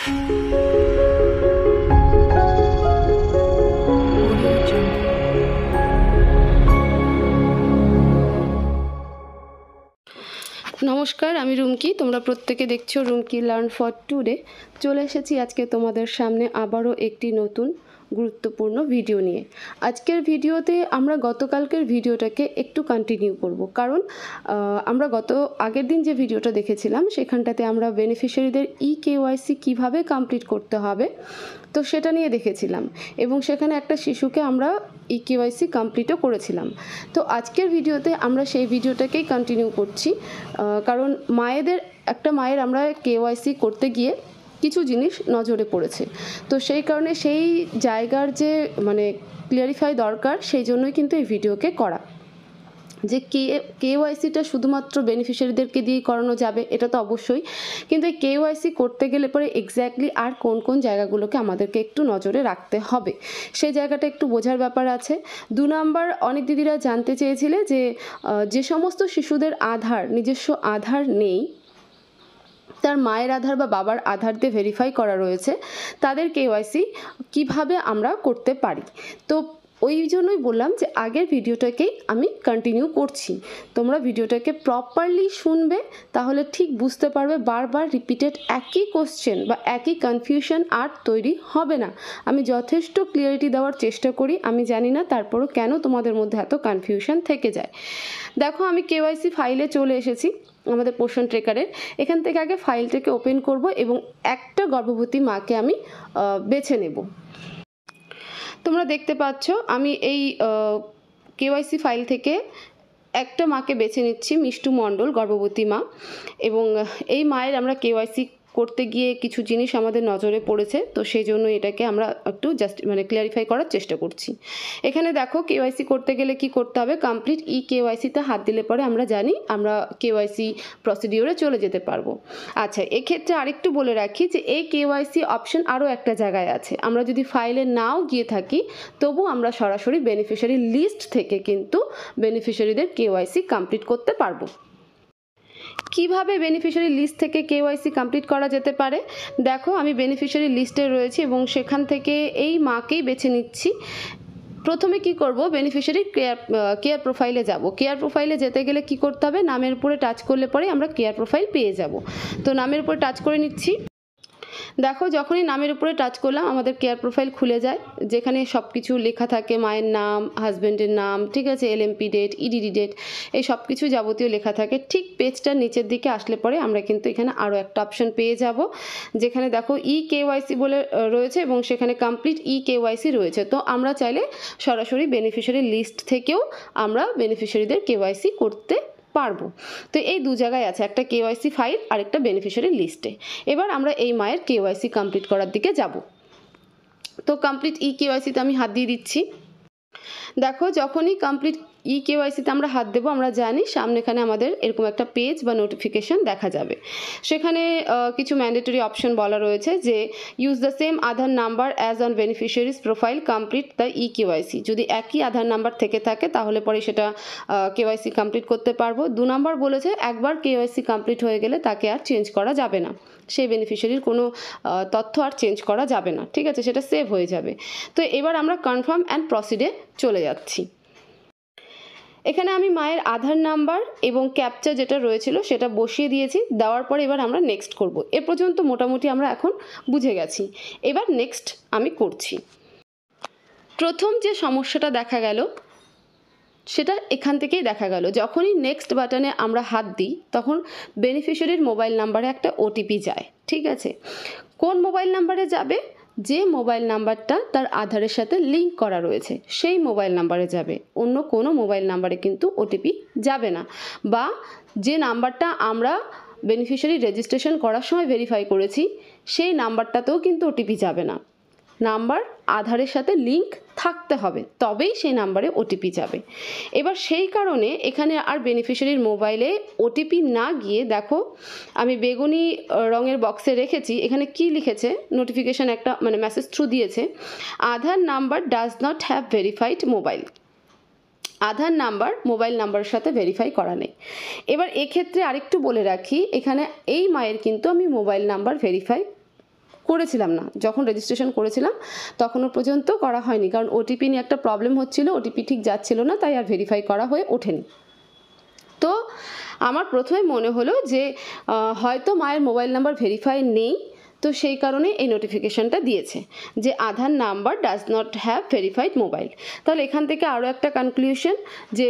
নমস্কার, আমি রুমকি। তোমরা প্রত্যেকে দেখছো রুমকি লার্ন ফর টুডে। চলে এসেছি আজকে তোমাদের সামনে আবারও একটি নতুন গুরুত্বপূর্ণ ভিডিও নিয়ে। আজকের ভিডিওতে আমরা গতকালকের ভিডিওটাকে একটু কন্টিনিউ করব, কারণ আমরা আগের দিন যে ভিডিওটা দেখেছিলাম সেখানটাতে আমরা বেনিফিশিয়ারিদের কেওয়াইসি কিভাবে কমপ্লিট করতে হবে তো সেটা নিয়ে দেখেছিলাম, এবং সেখানে একটা শিশুকে আমরা কেওয়াইসি কমপ্লিটও করেছিলাম। তো আজকের ভিডিওতে আমরা সেই ভিডিওটাকেই কন্টিনিউ করছি, কারণ মায়ের আমরা কেওয়াইসি করতে গিয়ে কিছু জিনিস নজরে পড়েছে। তো সেই কারণে সেই জায়গার যে ক্লিয়ারিফাই দরকার, সেই জন্যই কিন্তু এই ভিডিওকে করা। যে কেওয়াইসিটা শুধুমাত্র বেনিফিশিয়ারিদেরকে দিয়েই করানো যাবে এটা তো অবশ্যই, কিন্তু এই কেওয়াইসি করতে গেলে পরে এক্স্যাক্টলি আর কোন কোন জায়গাগুলোকে আমাদেরকে একটু নজরে রাখতে হবে সেই জায়গাটা একটু বোঝার ব্যাপার আছে। 2 নাম্বার, অনেক দিদিরা জানতে চেয়েছিলে যে সমস্ত শিশুদের নিজস্ব আধার নেই, তার মায়ের আধার বা বাবার আধার দিয়ে ভেরিফাই করা রয়েছে, তাদের কেওয়াইসি কিভাবে আমরা করতে পারি। তো ওই জন্যই বললাম যে আগের ভিডিওটাকেই আমি কন্টিনিউ করছি। তোমরা ভিডিওটাকে প্রপারলি শুনবে, তাহলে ঠিক বুঝতে পারবে বারবার রিপিটেড একই কোশ্চেন বা একই কনফিউশন আর তৈরি হবে না। আমি যথেষ্ট ক্লিয়ারিটি দেওয়ার চেষ্টা করি, আমি জানি না তারপরও কেন তোমাদের মধ্যে এত কনফিউশন থেকে যায়। দেখো, আমি কেওয়াইসি ফাইলে চলে এসেছি আমাদের পোষণ ট্রেকারের। এখান থেকে আগে ফাইলটাকে ওপেন করব এবং একটা গর্ভবতী মাকে আমি বেছে নেব। তোমরা দেখতে পাচ্ছ আমি এই কেওয়াইসি ফাইল থেকে একটা মাকে বেছে নিচ্ছি, মিষ্টু মণ্ডল, গর্ভবতী মা। এবং এই মায়ের আমরা কেওয়াইসি করতে গিয়ে কিছু জিনিস আমাদের নজরে পড়েছে, তো সেই জন্য এটাকে আমরা একটু ক্লিয়ারিফাই করার চেষ্টা করছি। এখানে দেখো, কেওয়াইসি করতে গেলে কি করতে হবে, কমপ্লিট কেওয়াইসিতে হাত দিলে পরে আমরা জানি আমরা কেওয়াইসি প্রসিডিওরে চলে যেতে পারবো। আচ্ছা, এক্ষেত্রে আরেকটু বলে রাখি যে এই কেওয়াইসি অপশন আরও একটা জায়গায় আছে। আমরা যদি ফাইলে নাও গিয়ে থাকি তবু আমরা সরাসরি বেনিফিশিয়ারি লিস্ট থেকে কিন্তু বেনিফিশিয়ারিদের কেওয়াইসি কমপ্লিট করতে পারবো। কিভাবে বেনিফিশিয়ারি লিস্ট থেকে কেওয়াইসি কমপ্লিট করা যেতে পারে, দেখো আমি বেনিফিশিয়ারি লিস্টে রয়েছি এবং সেখান থেকে এই মাকেই বেছে নিচ্ছি। প্রথমে কি করব, বেনিফিশিয়ারি কেয়ার প্রোফাইলে যাব। কেয়ার প্রোফাইলে যেতে গেলে কি করতে হবে, নামের উপরে টাচ করলে পরে আমরা কেয়ার প্রোফাইল পেয়ে যাব। তো নামের উপরে টাচ করে নিচ্ছি। দেখো, যখনই নামের উপরে টাচ করলাম আমাদের কেয়ার প্রোফাইল খুলে যায়, যেখানে সব কিছু লেখা থাকে, মায়ের নাম, হাজব্যান্ডের নাম, ঠিক আছে, এলএমপি ডেট, ইডিডি ডেট, এই সব কিছু যাবতীয় লেখা থাকে। ঠিক পেজটার নিচের দিকে আসলে পরে আমরা কিন্তু এখানে আরও একটা অপশন পেয়ে যাব, যেখানে দেখো কেওয়াইসি বলে রয়েছে এবং সেখানে কমপ্লিট কেওয়াইসি রয়েছে। তো আমরা চাইলে সরাসরি বেনিফিশিয়ারি লিস্ট থেকেও আমরা বেনিফিশিয়ারিদের কেওয়াইসি করতে পারবো। তো এই দু জায়গায় আছে, একটা কেওয়াইসি ফাইল আর একটা বেনিফিশিয়ারি লিস্টে। এবার আমরা এই মায়ের কেওয়াইসি কমপ্লিট করার দিকে যাব। তো কমপ্লিট কেওয়াইসিতে আমি হাত দিয়ে দিচ্ছি। দেখো, যখনই কমপ্লিট কেওয়াইসিতে আমরা হাত দেবো, আমরা জানি সামনেখানে আমাদের এরকম একটা পেজ বা নোটিফিকেশন দেখা যাবে। সেখানে কিছু ম্যান্ডেটরি অপশন বলা রয়েছে যে use the same Aadhaar number as on beneficiaries profile, complete the KYC. যদি একই আধার নাম্বার থেকে থাকে তাহলে পরে সেটা কেওয়াইসি কমপ্লিট করতে পারবো। 2 নাম্বার বলেছে একবার কেওয়াইসি কমপ্লিট হয়ে গেলে তাকে আর চেঞ্জ করা যাবে না, সেই বেনিফিশিয়ারির কোনো তথ্য আর চেঞ্জ করা যাবে না, ঠিক আছে, সেটা সেভ হয়ে যাবে। তো এবার আমরা কনফার্ম অ্যান্ড প্রসিডে চলে যাচ্ছি। এখানে আমি মায়ের আধার নাম্বার এবং ক্যাপচা যেটা রয়েছিল সেটা বসিয়ে দিয়েছি। দেওয়ার পরে এবার আমরা নেক্সট করব। এ পর্যন্ত মোটামুটি আমরা এখন বুঝে গেছি। এবার নেক্সট আমি করছি। প্রথম যে সমস্যাটা দেখা গেল সেটা এখান থেকেই দেখা গেল, যখনই নেক্সট বাটনে আমরা হাত দিই তখন বেনিফিশিয়ারির মোবাইল নাম্বারে একটা ওটিপি যায়, ঠিক আছে। কোন মোবাইল নাম্বারে যাবে, যে মোবাইল নাম্বারটা তার আধারের সাথে লিঙ্ক করা রয়েছে সেই মোবাইল নাম্বারে যাবে, অন্য কোনো মোবাইল নাম্বারে কিন্তু ওটিপি যাবে না। বা যে নাম্বারটা আমরা বেনিফিশিয়ারি রেজিস্ট্রেশন করার সময় ভেরিফাই করেছি সেই নাম্বারটাতেও কিন্তু ওটিপি যাবে না। নাম্বার আধারের সাথে লিঙ্ক থাকতে হবে, তবেই সেই নাম্বারে ওটিপি যাবে। এবার সেই কারণে এখানে আর বেনিফিশিয়ারির মোবাইলে ওটিপি না গিয়ে, দেখো আমি বেগুনি রঙের বক্সে রেখেছি, এখানে কি লিখেছে, নোটিফিকেশান একটা মেসেজ থ্রু দিয়েছে, Aadhaar number does not have verified mobile. Aadhaar number mobile নাম্বারের সাথে ভেরিফাই করা নেই। এবার এক্ষেত্রে আরেকটু বলে রাখি, এখানে এই মায়ের কিন্তু আমি মোবাইল নাম্বার ভেরিফাই করেছিলাম না, যখন রেজিস্ট্রেশন করেছিলাম তখনও পর্যন্ত করা হয়নি, কারণ ওটিপি নিয়ে একটা প্রবলেম হচ্ছিল, ওটিপি ঠিক যাচ্ছিল না, তাই আর ভেরিফাই করা হয়ে ওঠেনি। তো আমার প্রথমে মনে হলো যে হয়তো মায়ের মোবাইল নাম্বার ভেরিফাই নেই, তো সেই কারণে এই নোটিফিকেশানটা দিয়েছে যে Aadhaar number does not have verified mobile. তাহলে এখান থেকে আরও একটা কনক্লুশন যে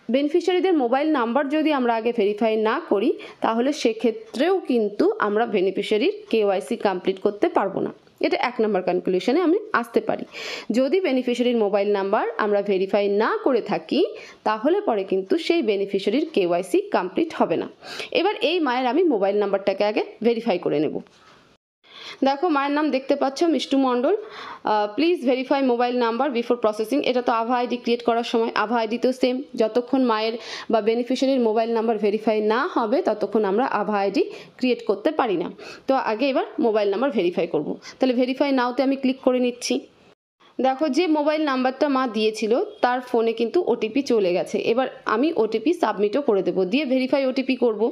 বেনিফিশিয়ারিদের মোবাইল নাম্বার যদি আমরা আগে ভেরিফাই না করি তাহলে সেক্ষেত্রেও কিন্তু আমরা বেনিফিশিয়ারির কেওয়াইসি কমপ্লিট করতে পারবো না। এটা 1 নম্বর কনক্লুশনে আমি আসতে পারি। যদি বেনিফিশিয়ারির মোবাইল নাম্বার আমরা ভেরিফাই না করে থাকি তাহলে পরে কিন্তু সেই বেনিফিশিয়ারির কেওয়াইসি কমপ্লিট হবে না। এবার এই মায়ের আমি মোবাইল নাম্বারটাকে আগে ভেরিফাই করে নেব। দেখো মায়ের নাম দেখতে পাচ্ছ Mistu Mondal. Please verify mobile number before processing. এটা তো আভা আইডি ক্রিয়েট করার সময়, আভা আইডিতেও সেম, যতক্ষণ মায়ের বা বেনিফিশিয়ারির মোবাইল নাম্বার ভেরিফাই না হবে ততক্ষণ আমরা আভা আইডি ক্রিয়েট করতে পারি না। তো আগে এবার মোবাইল নাম্বার ভেরিফাই করব। তাহলে ভেরিফাই নাওতে আমি ক্লিক করে নিচ্ছি। দেখো যে মোবাইল নাম্বারটা মা দিয়েছিল তার ফোনে কিন্তু ওটিপি চলে গেছে। এবার আমি ওটিপি সাবমিটও করে দেবো, দিয়ে ভেরিফাই ওটিপি করব।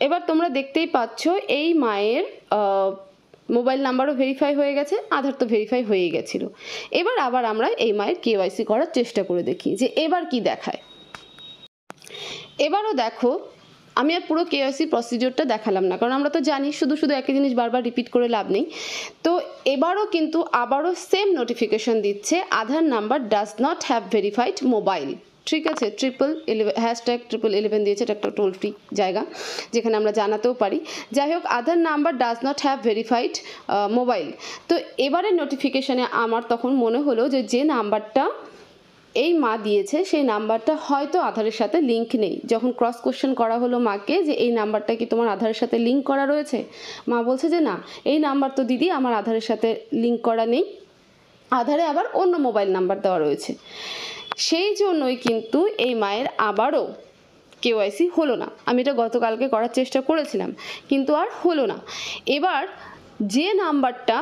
এবার তোমরা দেখতেই পাচ্ছ এই মায়ের মোবাইল নাম্বারও ভেরিফাই হয়ে গেছে, আধার তো ভেরিফাই হয়ে গেছিলো। এবার আবার আমরা এই মায়ের কেওয়াইসি করার চেষ্টা করে দেখি যে এবার কি দেখায়। এবারও দেখো আমি আর পুরো কেওয়াইসি প্রসিডিওরটা দেখালাম না, কারণ আমরা তো জানি শুধু শুধু একই জিনিস বারবার রিপিট করে লাভ নেই। তো এবারও কিন্তু আবারও সেম নোটিফিকেশন দিচ্ছে Aadhaar number does not have verified mobile. ঠিক আছে, #1111 দিয়েছে, এটা একটা টোল ফ্রি জায়গা যেখানে আমরা জানাতেও পারি। যাই হোক, Aadhaar number does not have verified mobile. তো এবারের নোটিফিকেশানে আমার তখন মনে হলো যে নাম্বারটা এই মা দিয়েছে সেই নাম্বারটা হয়তো আধারের সাথে লিঙ্ক নেই। যখন ক্রস কোশ্চেন করা হলো মাকে যে এই নাম্বারটা কি তোমার আধারের সাথে লিঙ্ক করা রয়েছে, মা বলছে যে না, এই নাম্বার তো দিদি আমার আধারের সাথে লিঙ্ক করা নেই, আধারে আবার অন্য মোবাইল নাম্বার দেওয়া রয়েছে। সেই জন্যই কিন্তু এই মায়ের আবারও কেওয়াইসি হলো না। আমি এটা গতকালকে করার চেষ্টা করেছিলাম কিন্তু আর হলো না। এবার যে নাম্বারটা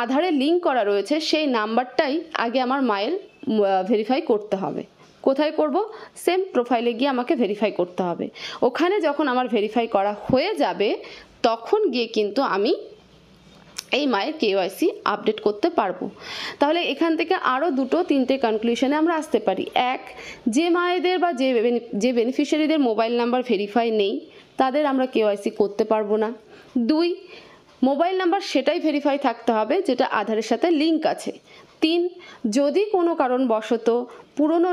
আধারে লিঙ্ক করা রয়েছে সেই নাম্বারটাই আগে আমার মায়ের ভেরিফাই করতে হবে। কোথায় করব? সেম প্রোফাইলে গিয়ে আমাকে ভেরিফাই করতে হবে। ওখানে যখন আমার ভেরিফাই করা হয়ে যাবে তখন গিয়ে কিন্তু আমি এই মায়ের কেওয়াইসি আপডেট করতে পারবো। তাহলে এখান থেকে আরও 2-3টে কনক্লুশনে আমরা আসতে পারি। 1, যে মায়েদের বা যে বেনিফিশিয়ারিদের মোবাইল নাম্বার ভেরিফাই নেই তাদের আমরা কেওয়াইসি করতে পারবো না। 2, মোবাইল নাম্বার সেটাই ভেরিফাই থাকতে হবে যেটা আধারের সাথে লিঙ্ক আছে। 3, যদি কোনো কারণবশত পুরনো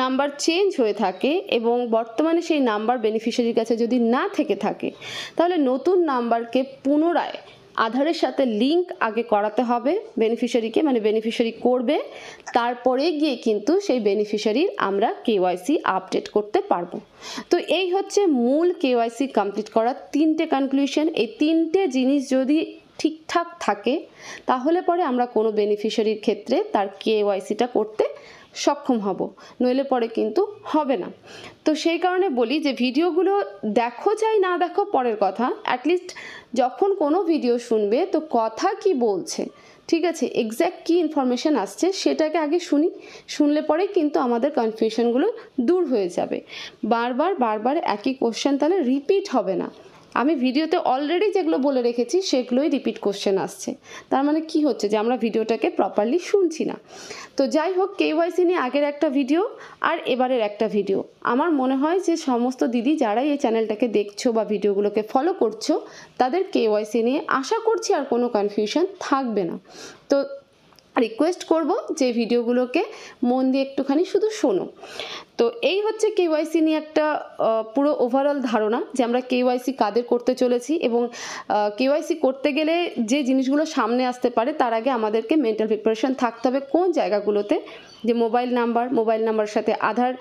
নাম্বার চেঞ্জ হয়ে থাকে এবং বর্তমানে সেই নাম্বার বেনিফিশিয়ারির কাছে যদি না থেকে থাকে তাহলে নতুন নাম্বারকে পুনরায় আধারের সাথে লিঙ্ক আগে করাতে হবে বেনিফিশিয়ারিকে, মানে বেনিফিশিয়ারি করবে, তারপরে গিয়ে কিন্তু সেই বেনিফিশিয়ারির আমরা কেওয়াইসি আপডেট করতে পারবো। তো এই হচ্ছে মূল কেওয়াইসি কমপ্লিট করার 3টে কনক্লুশন। এই 3টে জিনিস যদি ঠিকঠাক থাকে তাহলে পরে আমরা কোনো বেনিফিশিয়ারির ক্ষেত্রে তার কেওয়াইসিটা করতে সক্ষম হব, নইলে পরে কিন্তু হবে না। তো সেই কারণে বলি যে ভিডিওগুলো দেখো চাই না দেখো পরের কথা, অ্যাটলিস্ট যখন কোনো ভিডিও শুনবে তো কথা কি বলছে, ঠিক আছে, এক্স্যাক্ট কী ইনফরমেশান আসছে সেটাকে আগে শুনলে পরে কিন্তু আমাদের কনফিউশনগুলো দূর হয়ে যাবে। বারবার একই কোশ্চেন তাহলে রিপিট হবে না। আমি ভিডিওতে অলরেডি যেগুলো বলে রেখেছি সেগুলোই রিপিট কোশ্চেন আসছে, তার মানে কি হচ্ছে যে আমরা ভিডিওটাকে প্রপারলি শুনছি না। তো যাই হোক, কেওয়াইসি নিয়ে আগের একটা ভিডিও আর এবারের একটা ভিডিও, আমার মনে হয় যে সমস্ত দিদি যারাই এই চ্যানেলটাকে দেখছো বা ভিডিওগুলোকে ফলো করছো তাদের কেওয়াইসি নিয়ে আশা করছি আর কোনো কনফিউশন থাকবে না। তো রিকোয়েস্ট করব যে ভিডিওগুলোকে মন দিয়ে একটুখানি শুধু শোনো। তো এই হচ্ছে কেওয়াইসি নিয়ে একটা পুরো ওভারঅল ধারণা যে আমরা কেওয়াইসি কাদের করতে চলেছি এবং কেওয়াইসি করতে গেলে যে জিনিসগুলো সামনে আসতে পারে তার আগে আমাদেরকে মেন্টাল প্রিপারেশন থাকতে হবে কোন জায়গাগুলোতে, যে মোবাইল নাম্বারের সাথে আধার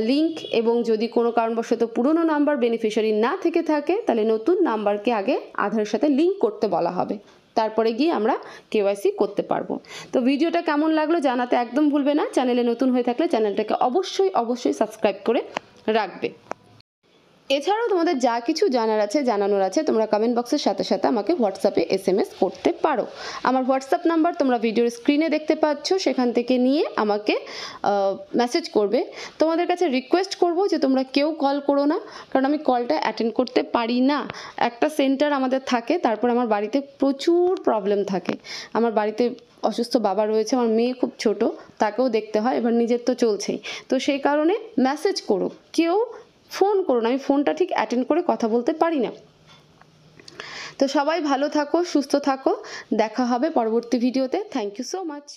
লিঙ্ক, এবং যদি কোনো কারণবশত পুরনো নাম্বার বেনিফিশিয়ারি না থেকে থাকে তাহলে নতুন নাম্বারকে আগে আধারের সাথে লিঙ্ক করতে বলা হবে, তারপরে গিয়ে আমরা কেওয়াইসি করতে পারবো। তো ভিডিওটা কেমন লাগলো জানাতে একদম ভুলবে না। চ্যানেলে নতুন হয়ে থাকলে চ্যানেলটাকে অবশ্যই সাবস্ক্রাইব করে রাখবে। এছাড়াও তোমাদের যা কিছু জানানোর আছে তোমরা কমেন্ট বক্সের সাথে সাথে আমাকে হোয়াটসঅ্যাপে SMS করতে পারো। আমার হোয়াটসঅ্যাপ নাম্বার তোমরা ভিডিওর স্ক্রিনে দেখতে পাচ্ছ, সেখান থেকে নিয়ে আমাকে মেসেজ করবে। তোমাদের কাছে রিকোয়েস্ট করব যে তোমরা কেউ কল করো না, কারণ আমি কলটা অ্যাটেন্ড করতে পারি না। একটা সেন্টার আমাদের থাকে, তারপর আমার বাড়িতে প্রচুর প্রবলেম থাকে। আমার বাড়িতে অসুস্থ বাবা রয়েছে, আমার মেয়ে খুব ছোট, তাকেও দেখতে হয়, এবার নিজের তো চলছেই। তো সেই কারণে মেসেজ করো, কেউ ফোন করুন, আমি ফোনটা ঠিক অ্যাটেন্ড করে কথা বলতে পারি না। তো সবাই ভালো থাকো, সুস্থ থাকো, দেখা হবে পরবর্তী ভিডিওতে। Thank you so much.